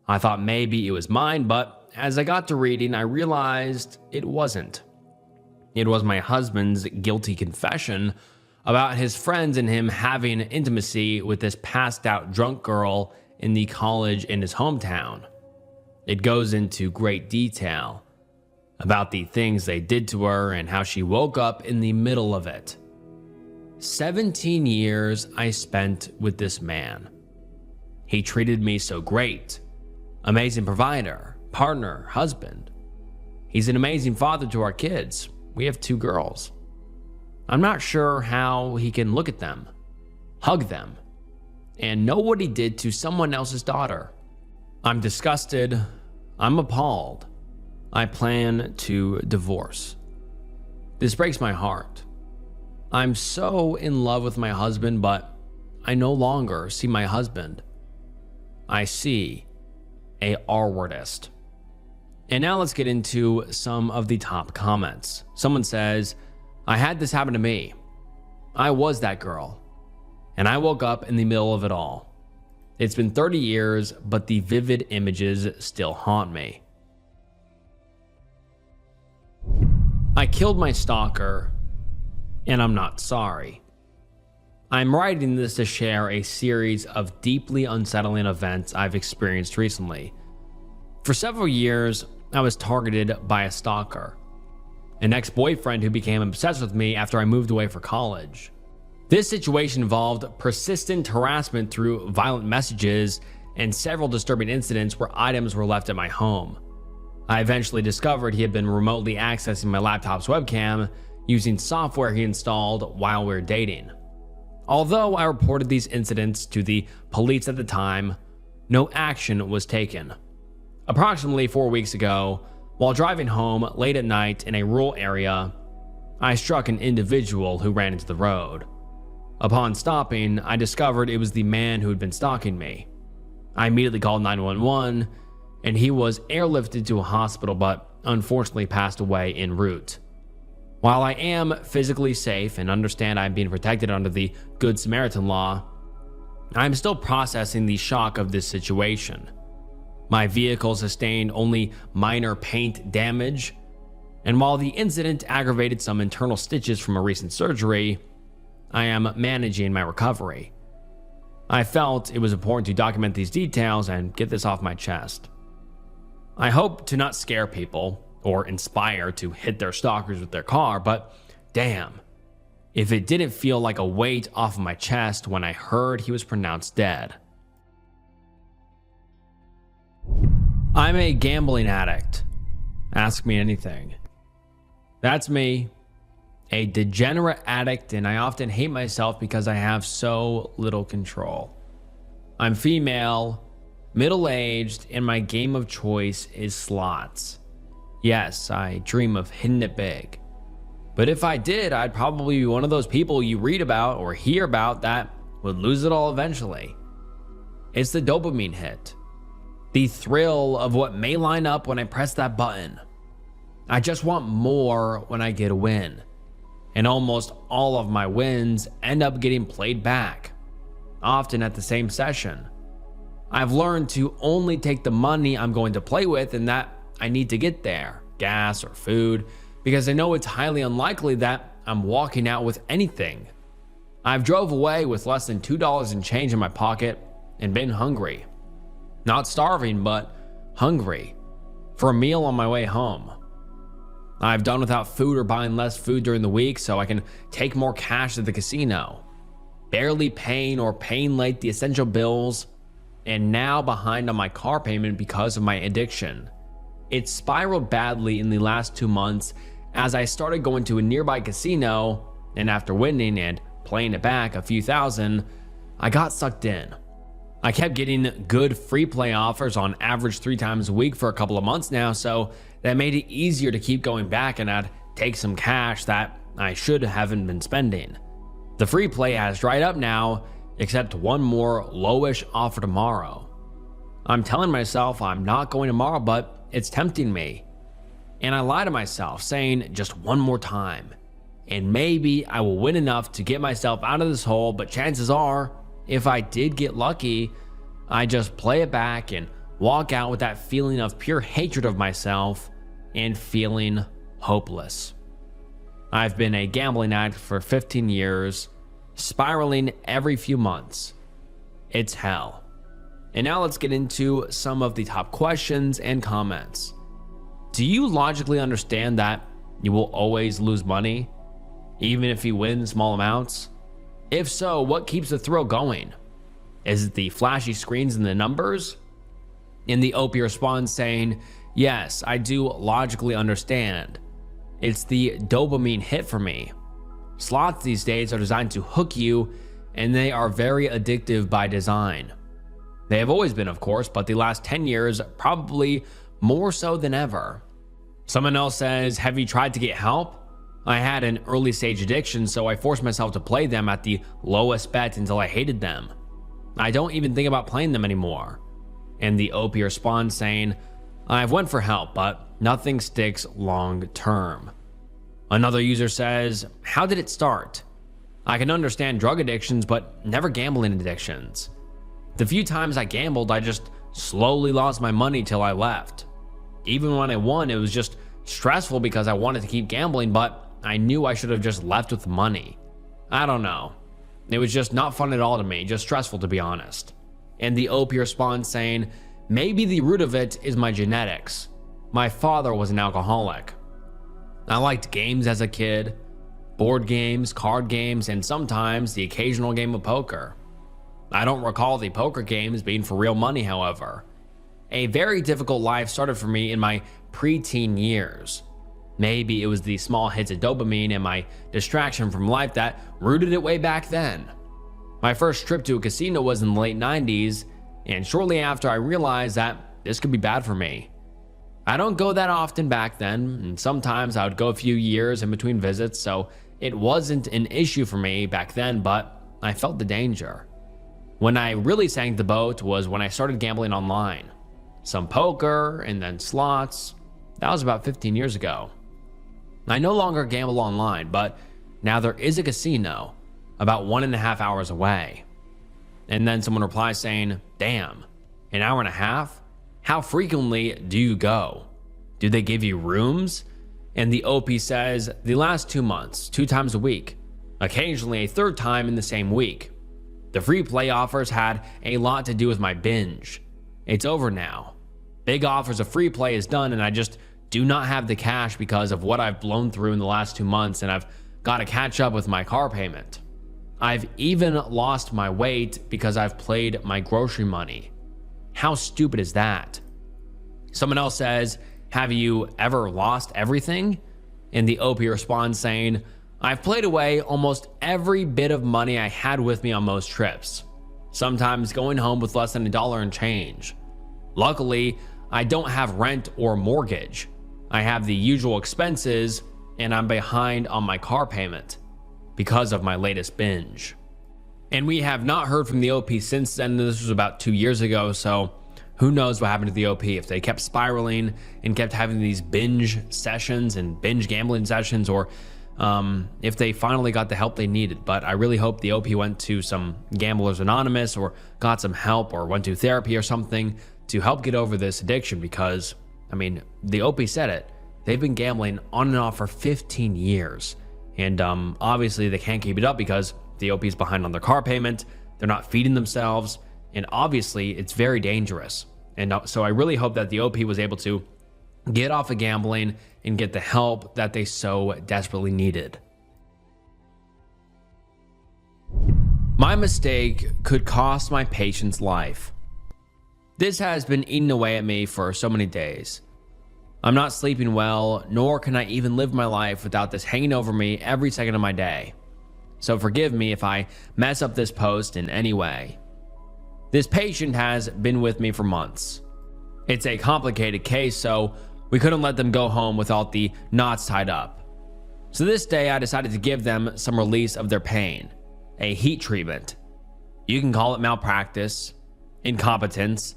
I thought maybe it was mine, but as I got to reading, I realized it wasn't. It was my husband's guilty confession about his friends and him having intimacy with this passed out drunk girl in the college in his hometown. It goes into great detail about the things they did to her and how she woke up in the middle of it. 17 years I spent with this man. He treated me so great. Amazing provider, partner, husband. He's an amazing father to our kids. We have 2 girls. I'm not sure how he can look at them, hug them, and know what he did to someone else's daughter. I'm disgusted. I'm appalled. I plan to divorce. This breaks my heart. I'm so in love with my husband, but I no longer see my husband. I see a R-wordist. And now let's get into some of the top comments. Someone says, I had this happen to me. I was that girl. And I woke up in the middle of it all. It's been 30 years, but the vivid images still haunt me. I killed my stalker, and I'm not sorry. I'm writing this to share a series of deeply unsettling events I've experienced recently. For several years, I was targeted by a stalker, an ex-boyfriend who became obsessed with me after I moved away for college. This situation involved persistent harassment through violent messages and several disturbing incidents where items were left at my home. I eventually discovered he had been remotely accessing my laptop's webcam using software he installed while we were dating. Although I reported these incidents to the police at the time, no action was taken. Approximately 4 weeks ago, while driving home late at night in a rural area, I struck an individual who ran into the road. Upon stopping, I discovered it was the man who had been stalking me. I immediately called 911, and he was airlifted to a hospital but unfortunately passed away en route. While I am physically safe and understand I'm being protected under the Good Samaritan law, I'm still processing the shock of this situation. My vehicle sustained only minor paint damage, and while the incident aggravated some internal stitches from a recent surgery, I am managing my recovery. I felt it was important to document these details and get this off my chest. I hope to not scare people or inspire to hit their stalkers with their car, but damn, if it didn't feel like a weight off of my chest when I heard he was pronounced dead. I'm a gambling addict. Ask me anything. That's me, a degenerate addict, and I often hate myself because I have so little control. I'm female, middle-aged, and my game of choice is slots. Yes, I dream of hitting it big. But if I did, I'd probably be one of those people you read about or hear about that would lose it all eventually. It's the dopamine hit. The thrill of what may line up when I press that button. I just want more when I get a win. And almost all of my wins end up getting played back, often at the same session. I've learned to only take the money I'm going to play with and that I need to get there, gas or food, because I know it's highly unlikely that I'm walking out with anything. I've drove away with less than $2 in change in my pocket and been hungry. Not starving, but hungry for a meal on my way home. I've done without food or buying less food during the week so I can take more cash to the casino, barely paying or paying late the essential bills, and now behind on my car payment because of my addiction. It spiraled badly in the last 2 months as I started going to a nearby casino, and after winning and playing it back a few thousand, I got sucked in. I kept getting good free play offers on average 3 times a week for a couple of months now, so that made it easier to keep going back, and I'd take some cash that I should haven't been spending. The free play has dried up now, accept one more lowish offer tomorrow. I'm telling myself I'm not going tomorrow, but it's tempting me. And I lie to myself, saying just one more time. And maybe I will win enough to get myself out of this hole, but chances are, if I did get lucky, I just play it back and walk out with that feeling of pure hatred of myself and feeling hopeless. I've been a gambling addict for 15 years, spiraling every few months. It's hell. And now let's get into some of the top questions and comments. Do you logically understand that you will always lose money, even if you win small amounts? If so, what keeps the thrill going? Is it the flashy screens and the numbers? In the OP responds saying, yes, I do logically understand. It's the dopamine hit for me. Slots these days are designed to hook you, and they are very addictive by design. They have always been, of course, but the last 10 years, probably more so than ever. Someone else says, have you tried to get help? I had an early stage addiction, so I forced myself to play them at the lowest bet until I hated them. I don't even think about playing them anymore. And the OP responds saying, I've went for help, but nothing sticks long term. Another user says, how did it start? I can understand drug addictions, but never gambling addictions. The few times I gambled, I just slowly lost my money till I left. Even when I won, it was just stressful because I wanted to keep gambling, but I knew I should have just left with the money. I don't know. It was just not fun at all to me, just stressful to be honest. And the OP responds saying, maybe the root of it is my genetics. My father was an alcoholic. I liked games as a kid, board games, card games, and sometimes the occasional game of poker. I don't recall the poker games being for real money, however. A very difficult life started for me in my preteen years. Maybe it was the small hits of dopamine and my distraction from life that rooted it way back then. My first trip to a casino was in the late 90s, and shortly after I realized that this could be bad for me. I don't go that often back then, and sometimes I would go a few years in between visits, so it wasn't an issue for me back then, but I felt the danger. When I really sank the boat was when I started gambling online. Some poker and then slots. That was about 15 years ago. I no longer gamble online, but now there is a casino about 1.5 hours away. And then someone replies saying, damn, an hour and a half? How frequently do you go? Do they give you rooms? And the OP says, the last 2 months, 2 times a week, occasionally a third time in the same week. The free play offers had a lot to do with my binge. It's over now. Big offers of free play is done, and I just do not have the cash because of what I've blown through in the last 2 months, and I've got to catch up with my car payment. I've even lost my weight because I've played my grocery money. How stupid is that? Someone else says, have you ever lost everything? And the OP responds saying, I've played away almost every bit of money I had with me on most trips, sometimes going home with less than $1 and change. Luckily, I don't have rent or mortgage. I have the usual expenses, and I'm behind on my car payment because of my latest binge. And we have not heard from the OP since then. This was about 2 years ago, so who knows what happened to the OP, if they kept spiraling and kept having these binge sessions and binge gambling sessions, or if they finally got the help they needed. But I really hope the OP went to some Gamblers Anonymous or got some help or went to therapy or something to help get over this addiction, because, I mean, the OP said it. They've been gambling on and off for 15 years. And obviously they can't keep it up because the OP is behind on their car payment. They're not feeding themselves. And obviously it's very dangerous. And so I really hope that the OP was able to get off of gambling and get the help that they so desperately needed. My mistake could cost my patient's life. This has been eating away at me for so many days. I'm not sleeping well, nor can I even live my life without this hanging over me every second of my day. So forgive me if I mess up this post in any way. This patient has been with me for months. It's a complicated case, so we couldn't let them go home with all the knots tied up. So this day I decided to give them some release of their pain, a heat treatment. You can call it malpractice, incompetence,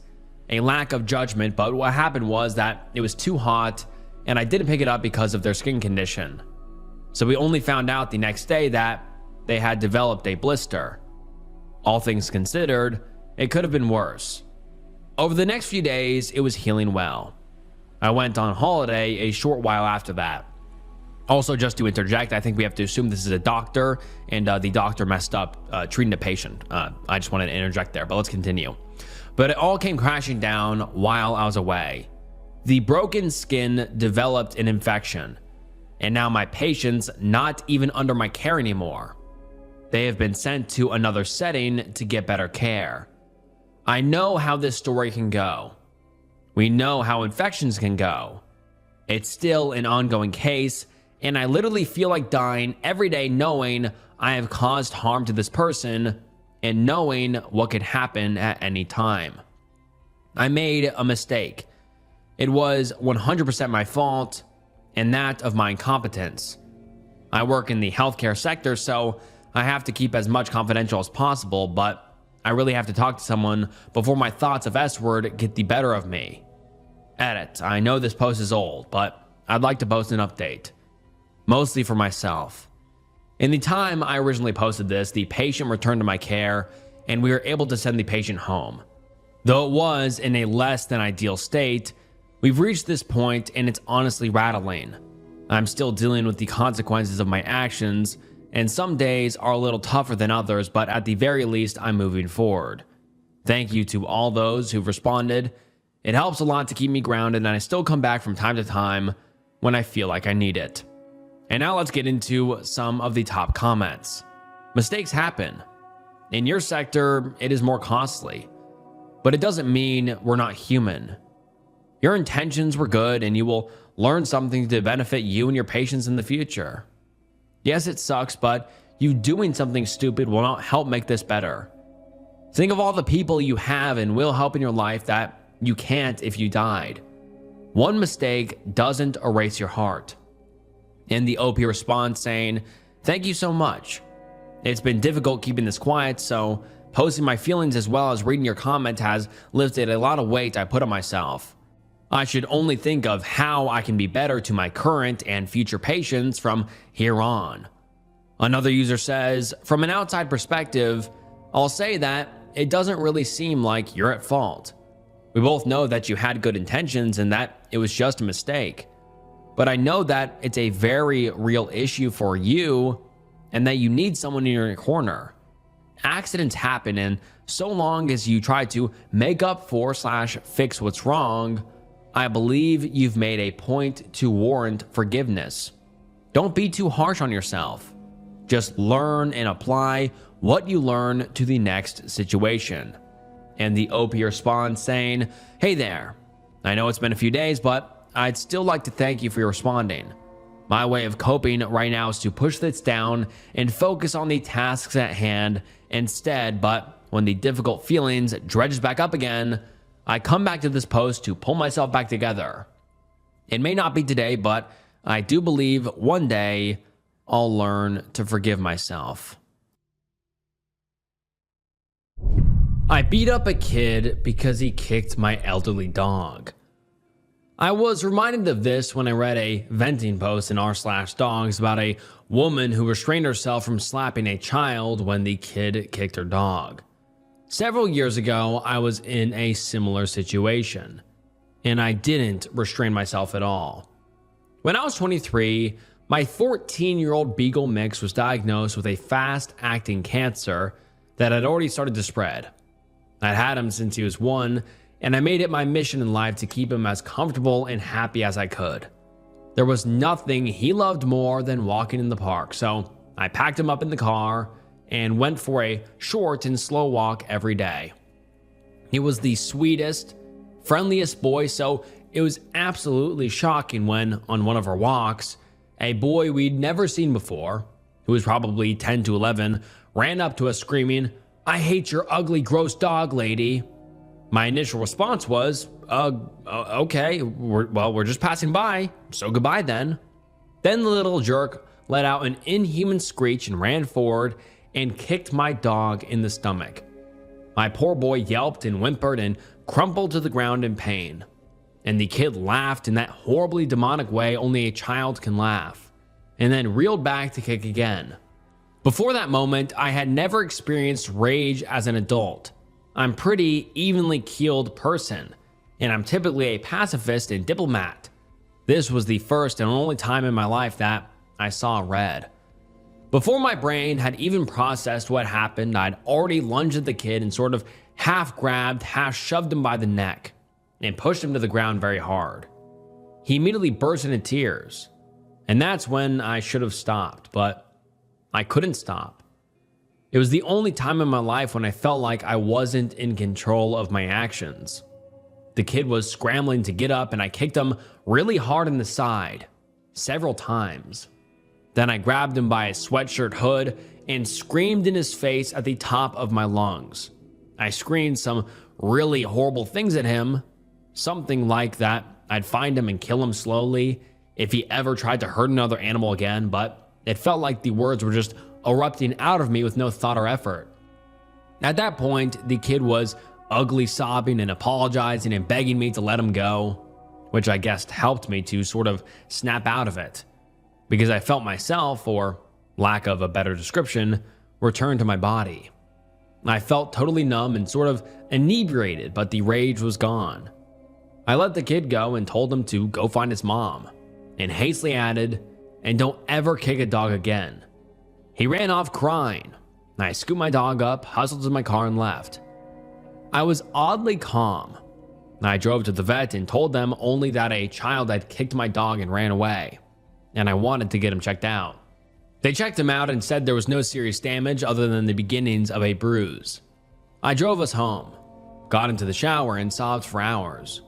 a lack of judgment, but what happened was that it was too hot and I didn't pick it up because of their skin condition. So we only found out the next day that they had developed a blister. All things considered, it could have been worse. Over the next few days, it was healing well. I went on holiday a short while after that. Also, just to interject, I think we have to assume this is a doctor, and the doctor messed up treating the patient. I just wanted to interject there, but let's continue. But it all came crashing down while I was away. The broken skin developed an infection, and now my patient's not even under my care anymore. They have been sent to another setting to get better care. I know how this story can go. We know how infections can go. It's still an ongoing case, and I literally feel like dying every day knowing I have caused harm to this person and knowing what could happen at any time. I made a mistake. It was 100% my fault and that of my incompetence. I work in the healthcare sector, so I have to keep as much confidential as possible, but I really have to talk to someone before my thoughts of S-word get the better of me. Edit. I know this post is old, but I'd like to post an update. Mostly for myself. In the time I originally posted this, the patient returned to my care and we were able to send the patient home. Though it was in a less than ideal state, we've reached this point and it's honestly rattling. I'm still dealing with the consequences of my actions, and some days are a little tougher than others, but at the very least, I'm moving forward. Thank you to all those who've responded. It helps a lot to keep me grounded, and I still come back from time to time when I feel like I need it. And now let's get into some of the top comments. Mistakes happen. In your sector, it is more costly, but it doesn't mean we're not human. Your intentions were good and you will learn something to benefit you and your patients in the future. Yes, it sucks, but you doing something stupid will not help make this better. Think of all the people you have and will help in your life that you can't if you died. One mistake doesn't erase your heart. And the OP responds saying, "Thank you so much. It's been difficult keeping this quiet, so posting my feelings as well as reading your comment has lifted a lot of weight I put on myself. I should only think of how I can be better to my current and future patients from here on." Another user says, "From an outside perspective, I'll say that it doesn't really seem like you're at fault. We both know that you had good intentions and that it was just a mistake. But I know that it's a very real issue for you and that you need someone in your corner. Accidents happen, and so long as you try to make up for / fix what's wrong, I believe you've made a point to warrant forgiveness. Don't be too harsh on yourself. Just learn and apply what you learn to the next situation." And the OP responds saying, "Hey there. I know it's been a few days, but I'd still like to thank you for your responding. My way of coping right now is to push this down and focus on the tasks at hand instead, but when the difficult feelings dredges back up again, I come back to this post to pull myself back together. It may not be today, but I do believe one day I'll learn to forgive myself." I beat up a kid because he kicked my elderly dog. I was reminded of this when I read a venting post in r/dogs about a woman who restrained herself from slapping a child when the kid kicked her dog. Several years ago, I was in a similar situation, and I didn't restrain myself at all. When I was 23, my 14-year-old Beagle mix was diagnosed with a fast-acting cancer that had already started to spread. I'd had him since he was 1, and I made it my mission in life to keep him as comfortable and happy as I could. There was nothing he loved more than walking in the park, so I packed him up in the car and went for a short and slow walk every day. He was the sweetest, friendliest boy, so it was absolutely shocking when, on one of our walks, a boy we'd never seen before, who was probably 10 to 11, ran up to us screaming, "I hate your ugly, gross dog, lady." My initial response was, okay, we're just passing by, so goodbye then. Then the little jerk let out an inhuman screech and ran forward and kicked my dog in the stomach. My poor boy yelped and whimpered and crumpled to the ground in pain. And the kid laughed in that horribly demonic way only a child can laugh, and then reeled back to kick again. Before that moment, I had never experienced rage as an adult. I'm a pretty evenly keeled person, and I'm typically a pacifist and diplomat. This was the first and only time in my life that I saw red. Before my brain had even processed what happened, I'd already lunged at the kid and sort of half grabbed, half shoved him by the neck and pushed him to the ground very hard. He immediately burst into tears, and that's when I should have stopped, but I couldn't stop. It was the only time in my life when I felt like I wasn't in control of my actions. The kid was scrambling to get up, and I kicked him really hard in the side, several times. Then I grabbed him by his sweatshirt hood and screamed in his face at the top of my lungs. I screamed some really horrible things at him, something like that I'd find him and kill him slowly if he ever tried to hurt another animal again, but it felt like the words were just erupting out of me with no thought or effort. At that point, the kid was ugly sobbing and apologizing and begging me to let him go, which I guess helped me to sort of snap out of it, because I felt myself, or lack of a better description, return to my body. I felt totally numb and sort of inebriated, but the rage was gone. I let the kid go and told him to go find his mom, and hastily added, "And don't ever kick a dog again." He ran off crying. I scooped my dog up, hustled to my car, and left. I was oddly calm. I drove to the vet and told them only that a child had kicked my dog and ran away, and I wanted to get him checked out. They checked him out and said there was no serious damage other than the beginnings of a bruise. I drove us home, got into the shower, and sobbed for hours.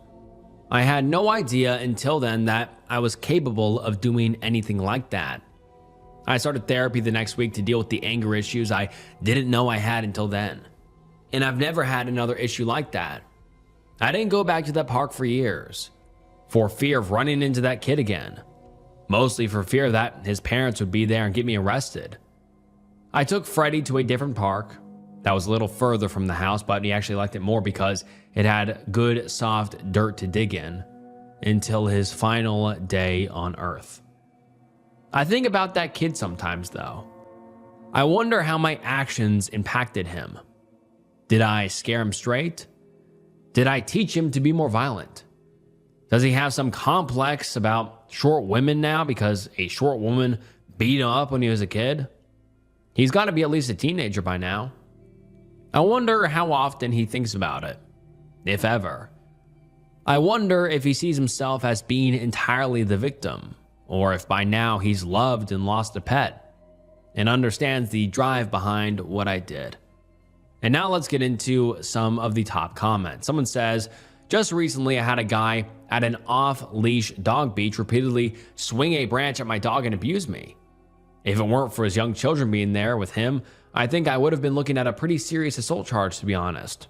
I had no idea until then that I was capable of doing anything like that. I started therapy the next week to deal with the anger issues I didn't know I had until then. And I've never had another issue like that. I didn't go back to that park for years, for fear of running into that kid again. Mostly for fear that his parents would be there and get me arrested. I took Freddie to a different park that was a little further from the house, but he actually liked it more because it had good soft dirt to dig in, until his final day on Earth. I think about that kid sometimes though. I wonder how my actions impacted him. Did I scare him straight? Did I teach him to be more violent? Does he have some complex about short women now because a short woman beat him up when he was a kid? He's got to be at least a teenager by now. I wonder how often he thinks about it, if ever. I wonder if he sees himself as being entirely the victim, or if by now he's loved and lost a pet, and understands the drive behind what I did. And now let's get into some of the top comments. Someone says, just recently I had a guy at an off-leash dog beach repeatedly swing a branch at my dog and abuse me. If it weren't for his young children being there with him, I think I would have been looking at a pretty serious assault charge, to be honest.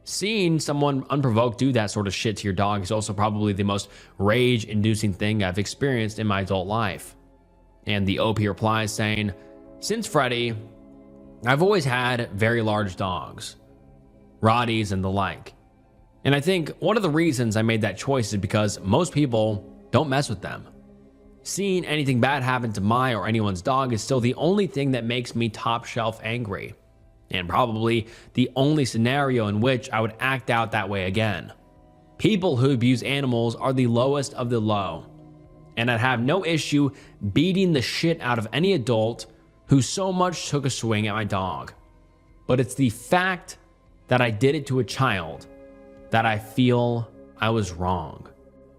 Seeing someone unprovoked do that sort of shit to your dog is also probably the most rage-inducing thing I've experienced in my adult life. And the OP replies saying, since Freddie, I've always had very large dogs, Rotties and the like. And I think one of the reasons I made that choice is because most people don't mess with them. Seeing anything bad happen to my or anyone's dog is still the only thing that makes me top shelf angry, and probably the only scenario in which I would act out that way again. People who abuse animals are the lowest of the low, and I'd have no issue beating the shit out of any adult who so much took a swing at my dog. But it's the fact that I did it to a child that I feel I was wrong.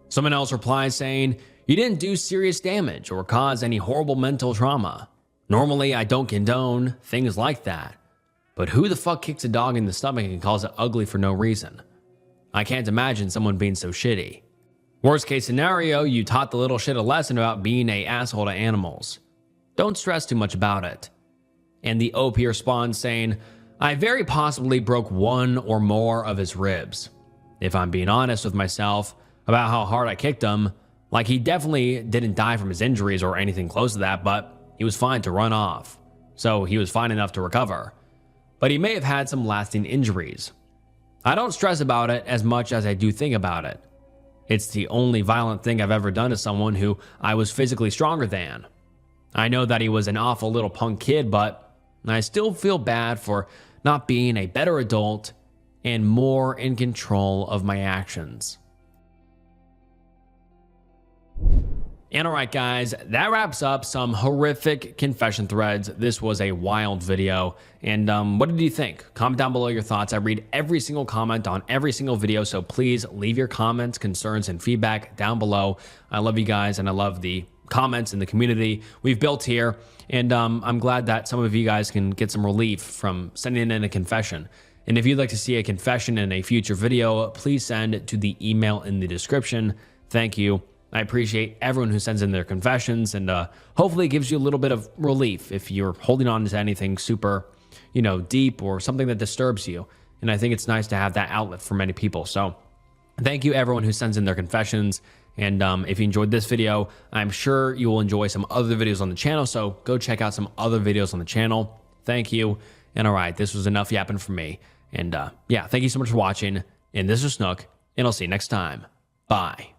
Someone else replies saying, you didn't do serious damage or cause any horrible mental trauma. Normally, I don't condone things like that. But who the fuck kicks a dog in the stomach and calls it ugly for no reason? I can't imagine someone being so shitty. Worst case scenario, you taught the little shit a lesson about being an asshole to animals. Don't stress too much about it. And the OP responds saying, I very possibly broke one or more of his ribs. If I'm being honest with myself about how hard I kicked him, like he definitely didn't die from his injuries or anything close to that, but he was fine to run off. So he was fine enough to recover. but he may have had some lasting injuries. I don't stress about it as much as I do think about it. It's the only violent thing I've ever done to someone who I was physically stronger than. I know that he was an awful little punk kid, but I still feel bad for not being a better adult and more in control of my actions. And alright guys, that wraps up some horrific confession threads. This was a wild video. And what did you think? Comment down below your thoughts. I read every single comment on every single video, so please leave your comments, concerns, and feedback down below. I love you guys, and I love the comments and the community we've built here. And I'm glad that some of you guys can get some relief from sending in a confession. And if you'd like to see a confession in a future video, please send it to the email in the description. Thank you. I appreciate everyone who sends in their confessions, and hopefully it gives you a little bit of relief if you're holding on to anything super, deep or something that disturbs you. And I think it's nice to have that outlet for many people. So thank you everyone who sends in their confessions. And if you enjoyed this video, I'm sure you will enjoy some other videos on the channel. So go check out some other videos on the channel. Thank you. And all right, this was enough yapping from me. And yeah, thank you so much for watching. And this is Snook, and I'll see you next time. Bye.